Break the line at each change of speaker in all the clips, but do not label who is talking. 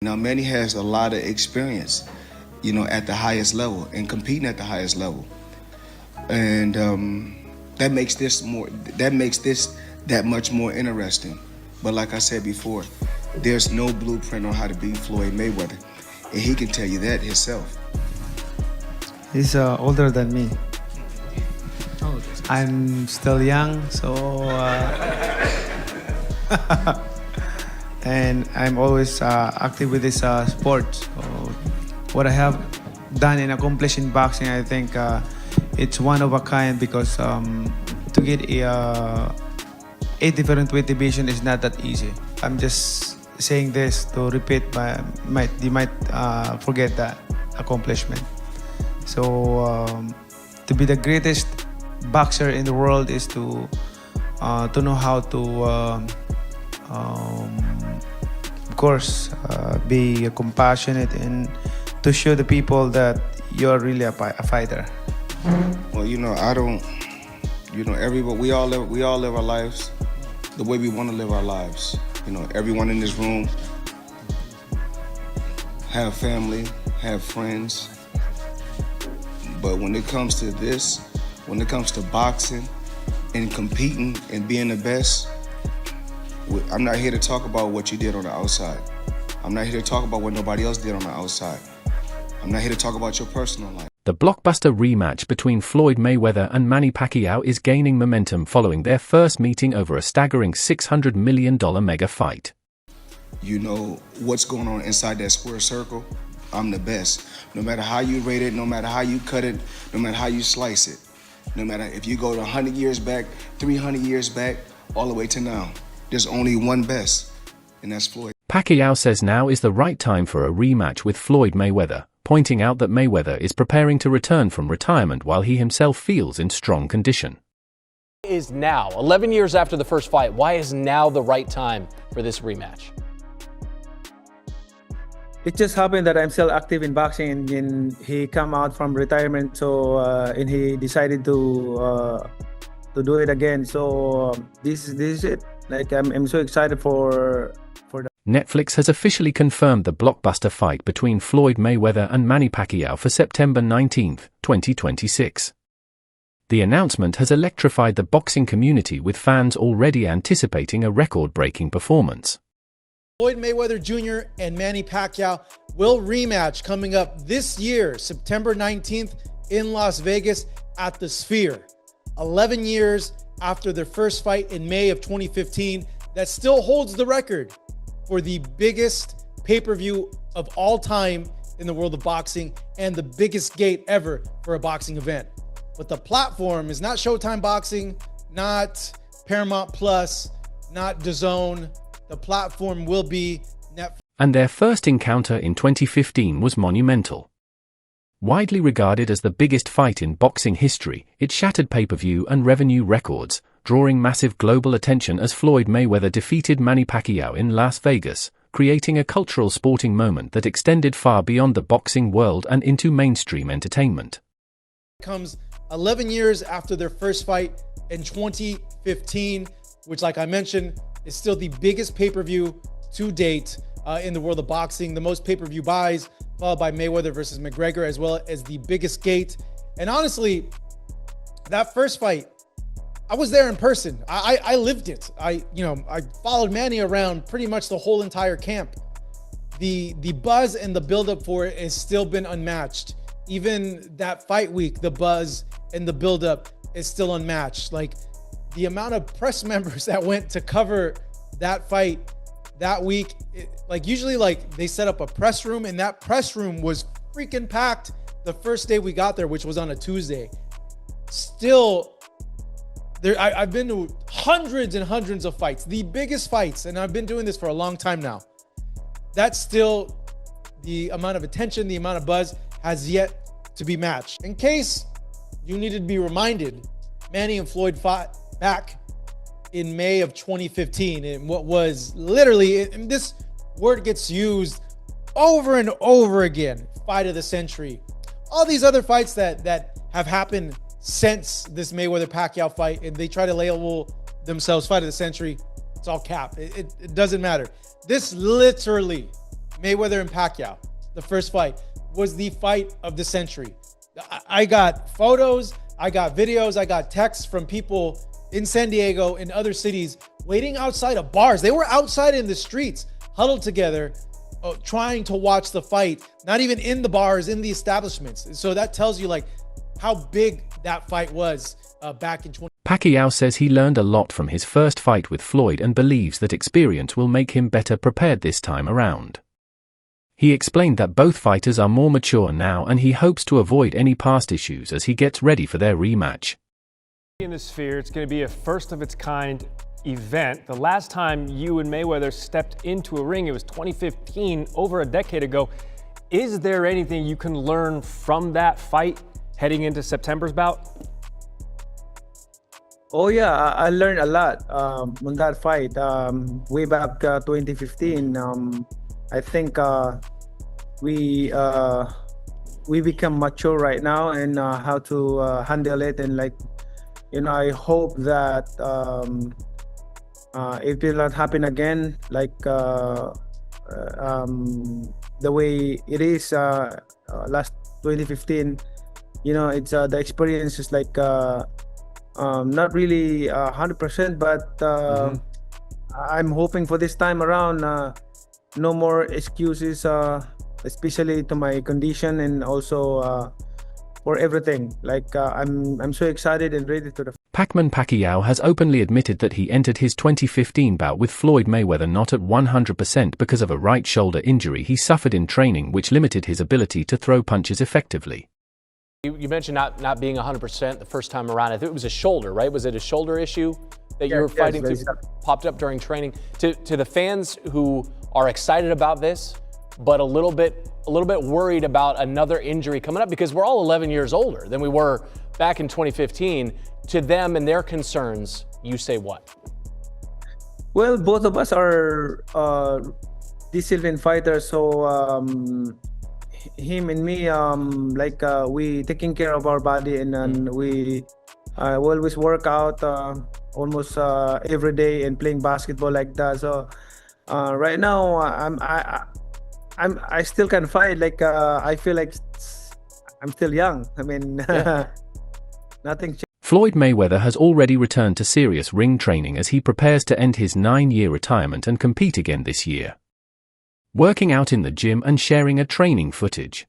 Now, Manny has a lot of experience, at the highest level and competing at the highest level, and that makes this that much more interesting. But like I said before, there's no blueprint on how to beat Floyd Mayweather, and he can tell you that himself.
He's older than me. I'm still young, so and I'm always active with this sport. So what I have done and accomplished in boxing, I think it's one of a kind, because to get a 8 different weight division is not that easy. I'm just saying this to repeat, you might forget that accomplishment. So to be the greatest boxer in the world is to know how to of course be compassionate and to show the people that you're really a fighter.
Well, I don't. Everybody, we all live our lives the way we want to live our lives. Everyone in this room have family, have friends. But when it comes to this, when it comes to boxing and competing and being the best, I'm not here to talk about what you did on the outside. I'm not here to talk about what nobody else did on the outside. I'm not here to talk about your personal life.
The blockbuster rematch between Floyd Mayweather and Manny Pacquiao is gaining momentum following their first meeting over a staggering $600 million mega fight.
You know what's going on inside that square circle? I'm the best. No matter how you rate it, no matter how you cut it, no matter how you slice it, no matter if you go to 100 years back, 300 years back, all the way to now, there's only one best, and that's Floyd.
Pacquiao says now is the right time for a rematch with Floyd Mayweather, pointing out that Mayweather is preparing to return from retirement while he himself feels in strong condition.
Is now, 11 years after the first fight, why is now the right time for this rematch?
It just happened that I'm still active in boxing, and he come out from retirement, so and he decided to do it again. So this is it. Like I'm so excited for that.
Netflix has officially confirmed the blockbuster fight between Floyd Mayweather and Manny Pacquiao for September 19, 2026. The announcement has electrified the boxing community, with fans already anticipating a record-breaking performance.
Floyd Mayweather Jr. and Manny Pacquiao will rematch coming up this year, September 19th in Las Vegas at the Sphere. 11 years after their first fight in May of 2015, that still holds the record for the biggest pay-per-view of all time in the world of boxing and the biggest gate ever for a boxing event. But the platform is not Showtime Boxing, not Paramount Plus, not DAZN. The platform will be Netflix.
And their first encounter in 2015 was monumental. Widely regarded as the biggest fight in boxing history, it shattered pay-per-view and revenue records, drawing massive global attention as Floyd Mayweather defeated Manny Pacquiao in Las Vegas, creating a cultural sporting moment that extended far beyond the boxing world and into mainstream entertainment.
Comes 11 years after their first fight in 2015, which, like I mentioned, is still the biggest pay-per-view to date in the world of boxing. The most pay-per-view buys, followed by Mayweather versus McGregor, as well as the biggest gate. And honestly, that first fight, I was there in person. I lived it. I followed Manny around pretty much the whole entire camp. The buzz and the buildup for it has still been unmatched. Even that fight week, the buzz and the buildup is still unmatched. Like, the amount of press members that went to cover that fight that week, usually they set up a press room, and that press room was freaking packed the first day we got there, which was on a Tuesday. Still, I've been to hundreds and hundreds of fights, the biggest fights, and I've been doing this for a long time now. That's still the amount of attention, the amount of buzz has yet to be matched. In case you needed to be reminded, Manny and Floyd fought back in May of 2015 in what was literally, and this word gets used over and over again, fight of the century. All these other fights that have happened since this Mayweather-Pacquiao fight, and they try to label themselves fight of the century, it's all cap. It doesn't matter. This literally Mayweather and Pacquiao, the first fight, was the fight of the century. I got photos, I got videos, I got texts from people in San Diego, in other cities, waiting outside of bars. They were outside in the streets, huddled together, trying to watch the fight, not even in the bars, in the establishments. So that tells you like how big that fight was back in 20.
Pacquiao says he learned a lot from his first fight with Floyd and believes that experience will make him better prepared this time around. He explained that both fighters are more mature now and he hopes to avoid any past issues as he gets ready for their rematch.
In the Sphere, it's going to be a first of its kind event. The last time you and Mayweather stepped into a ring, it was 2015, over a decade ago. Is there anything you can learn from that fight heading into September's bout?
Oh yeah, I learned a lot on that fight. Way back 2015, I think we become mature right now and how to handle it, and like, you know, I hope that it will not happen again, like the way it is last 2015. You know, it's the experience is like not really 100%, but I'm hoping for this time around no more excuses, especially to my condition and also for everything. Like I'm so excited and ready to the.
Pacquiao has openly admitted that he entered his 2015 bout with Floyd Mayweather not at 100% because of a right shoulder injury he suffered in training, which limited his ability to throw punches effectively.
You mentioned not being 100% the first time around. I think it was a shoulder, right? Was it a shoulder issue that you were fighting through, popped up during training? To the fans who are excited about this, but a little bit worried about another injury coming up, because we're all 11 years older than we were back in 2015. To them and their concerns, you say what?
Well, both of us are disciplined fighters, so him and me, we taking care of our body, and we always work out almost every day and playing basketball like that. So right now, I still can fight. Like I feel like I'm still young. I mean, yeah. Nothing.
Floyd Mayweather has already returned to serious ring training as he prepares to end his 9-year retirement and compete again this year. Working out in the gym and sharing a training footage.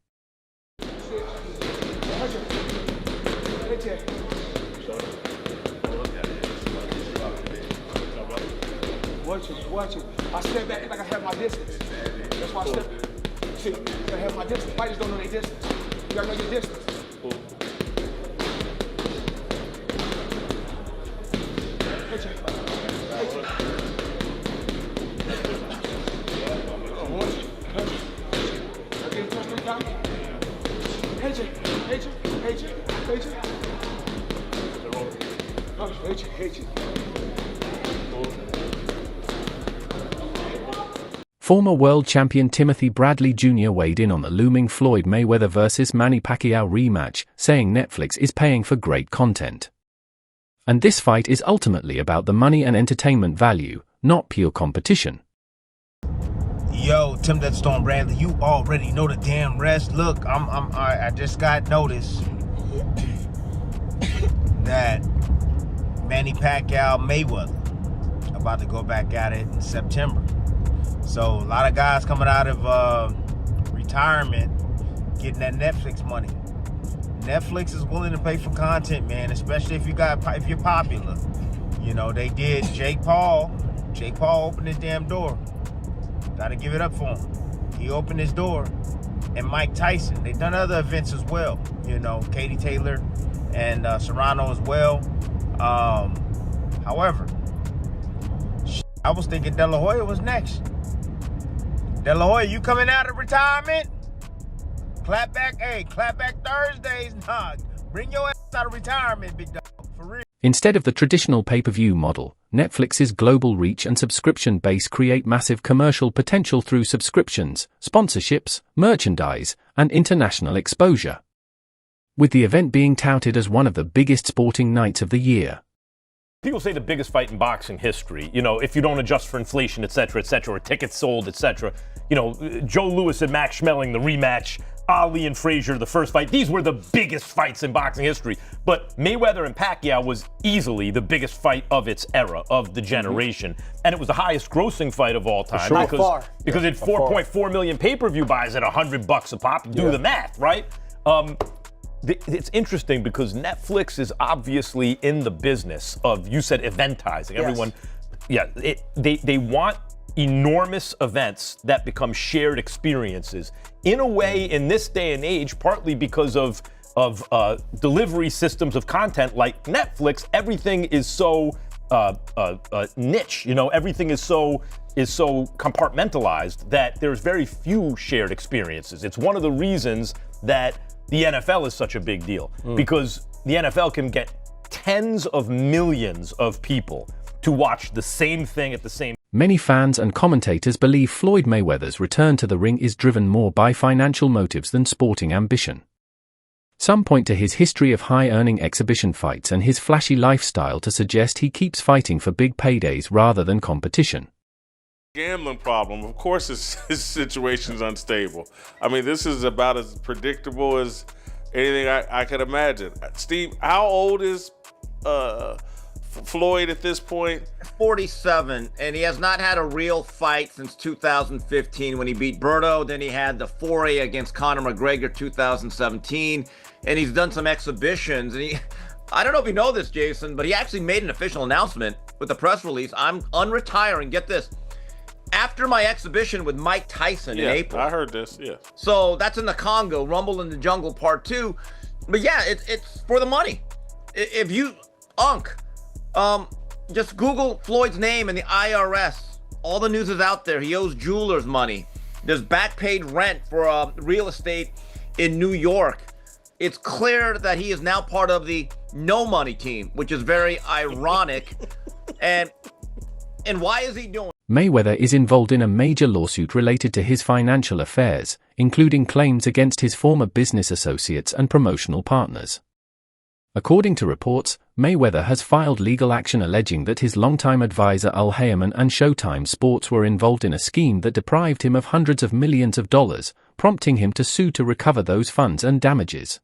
Watch it. I step back like I have my distance. That's why I step. See, I have my distance. Fighters don't know their distance. You gotta know your distance.
Former world champion Timothy Bradley Jr. weighed in on the looming Floyd Mayweather vs. Manny Pacquiao rematch, saying Netflix is paying for great content. And this fight is ultimately about the money and entertainment value, not pure competition.
Yo, Tim that Storm Bradley, you already know the damn rest. Look, I just got notice that Manny Pacquiao Mayweather about to go back at it in September. So a lot of guys coming out of retirement getting that Netflix money. Netflix is willing to pay for content, man, especially if you're popular. You know, they did Jake Paul. Jake Paul opened his damn door. Gotta give it up for him. He opened his door. And Mike Tyson. They've done other events as well. You know, Katie Taylor and Serrano as well. However, I was thinking De La Hoya was next. De La Hoya, you coming out of retirement? Clap back Thursdays. Nah, bring your ass out of retirement, big dog, for real.
Instead of the traditional pay-per-view model, Netflix's global reach and subscription base create massive commercial potential through subscriptions, sponsorships, merchandise, and international exposure. With the event being touted as one of the biggest sporting nights of the year.
People say the biggest fight in boxing history, you know, if you don't adjust for inflation, et cetera, or tickets sold, et cetera. You know, Joe Louis and Max Schmeling, the rematch, Ali and Frazier, the first fight. These were the biggest fights in boxing history. But Mayweather and Pacquiao was easily the biggest fight of its era, of the generation. And it was the highest grossing fight of all time.
By far.
Because it had 4.4 million pay-per-view buys at $100 a pop. Do the math, right? It's interesting because Netflix is obviously in the business of, you said, eventizing.
Yes.
Everyone, they want enormous events that become shared experiences. In a way, in this day and age, partly because of delivery systems of content like Netflix, everything is so niche. You know, everything is so compartmentalized that there's very few shared experiences. It's one of the reasons that the NFL is such a big deal, because the NFL can get tens of millions of people to watch the same thing at the same time.
Many fans and commentators believe Floyd Mayweather's return to the ring is driven more by financial motives than sporting ambition. Some point to his history of high-earning exhibition fights and his flashy lifestyle to suggest he keeps fighting for big paydays rather than competition.
Gambling problem. Of course, his situation's unstable. I mean, this is about as predictable as anything I could imagine. Steve, how old is Floyd at this point?
47, and he has not had a real fight since 2015 when he beat Berto. Then he had the foray against Conor McGregor 2017, and he's done some exhibitions. And I don't know if you know this, Jason, but he actually made an official announcement with a press release. I'm unretiring. Get this. After my exhibition with Mike Tyson in April.
I heard this, yeah.
So that's in the Congo, Rumble in the Jungle Part 2. But yeah, it's for the money. If you, just Google Floyd's name and the IRS. All the news is out there. He owes jewelers money. There's back paid rent for real estate in New York. It's clear that he is now part of the no money team, which is very ironic. And why is he doing?
Mayweather is involved in a major lawsuit related to his financial affairs, including claims against his former business associates and promotional partners. According to reports, Mayweather has filed legal action alleging that his longtime advisor Al Hayman and Showtime Sports were involved in a scheme that deprived him of hundreds of millions of dollars, prompting him to sue to recover those funds and damages.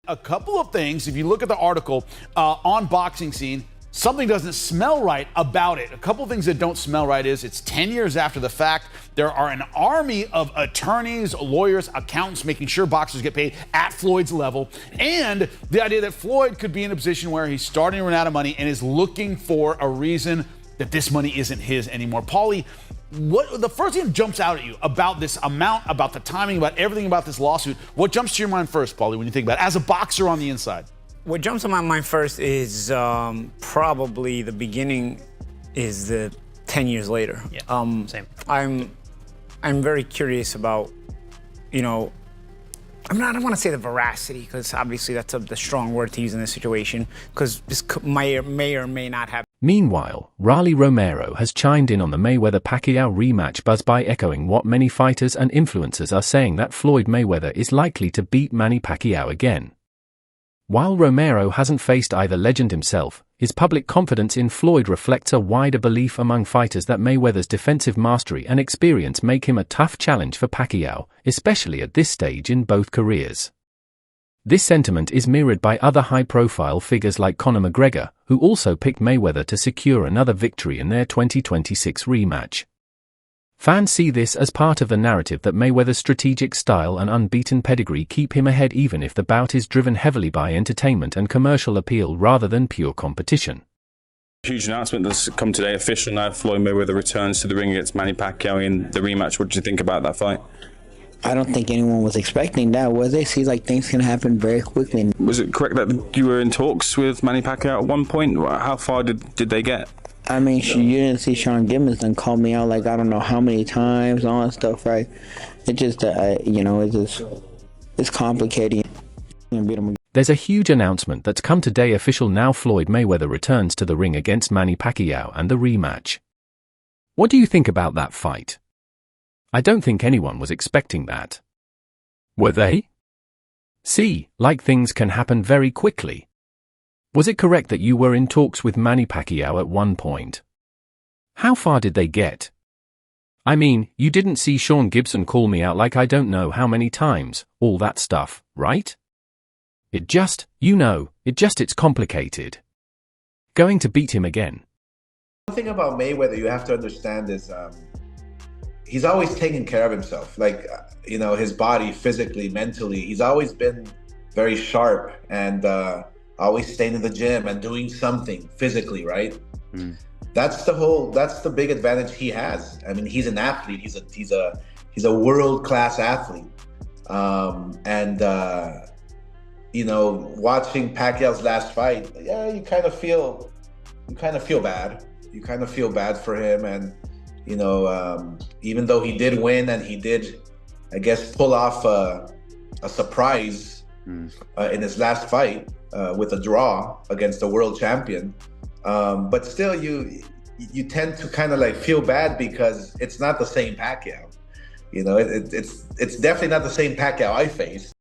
A couple of things, if you look at the article on Boxing Scene, something doesn't smell right about it. A couple of things that don't smell right is it's 10 years after the fact. There are an army of attorneys, lawyers, accountants making sure boxers get paid at Floyd's level. And the idea that Floyd could be in a position where he's starting to run out of money and is looking for a reason that this money isn't his anymore. Paulie, what the first thing that jumps out at you about this amount, about the timing, about everything about this lawsuit, what jumps to your mind first, Paulie, when you think about it, as a boxer on the inside?
What jumps to my mind first is probably the beginning is the 10 years later.
Yeah, same.
I'm very curious about, you know, I don't want to say the veracity, because obviously that's the strong word to use in this situation, because this may or may not have.
Meanwhile, Raleigh Romero has chimed in on the Mayweather-Pacquiao rematch buzz by echoing what many fighters and influencers are saying, that Floyd Mayweather is likely to beat Manny Pacquiao again. While Romero hasn't faced either legend himself, his public confidence in Floyd reflects a wider belief among fighters that Mayweather's defensive mastery and experience make him a tough challenge for Pacquiao, especially at this stage in both careers. This sentiment is mirrored by other high-profile figures like Conor McGregor, who also picked Mayweather to secure another victory in their 2026 rematch. Fans see this as part of the narrative that Mayweather's strategic style and unbeaten pedigree keep him ahead, even if the bout is driven heavily by entertainment and commercial appeal rather than pure competition.
Huge announcement that's come today, official now. Floyd Mayweather returns to the ring against Manny Pacquiao in the rematch. What did you think about that fight?
I don't think anyone was expecting that, was they? Seems like things can happen very quickly.
Was it correct that you were in talks with Manny Pacquiao at one point? How far did they get?
I mean, you didn't see Sean Gibbons done call me out like I don't know how many times, all that stuff, right? It just, it's complicated.
There's a huge announcement that's come today. Official now, Floyd Mayweather returns to the ring against Manny Pacquiao and the rematch. What do you think about that fight? I don't think anyone was expecting that. Were they? See, like things can happen very quickly. What Was it correct that you were in talks with Manny Pacquiao at one point? How far did they get? I mean, you didn't see Sean Gibson call me out like I don't know how many times, all that stuff, right? It just, it's complicated. Going to beat him again.
One thing about Mayweather you have to understand is he's always taken care of himself. Like, his body, physically, mentally, he's always been very sharp and always staying in the gym and doing something physically, right? That's the big advantage he has. I mean, he's an athlete. He's a world-class athlete. Watching Pacquiao's last fight, yeah, you kind of feel bad. You kind of feel bad for him, and even though he did win and he did, I guess, pull off a surprise in his last fight with a draw against the world champion. But still, you tend to kind of like feel bad because it's not the same Pacquiao. It's definitely not the same Pacquiao I faced.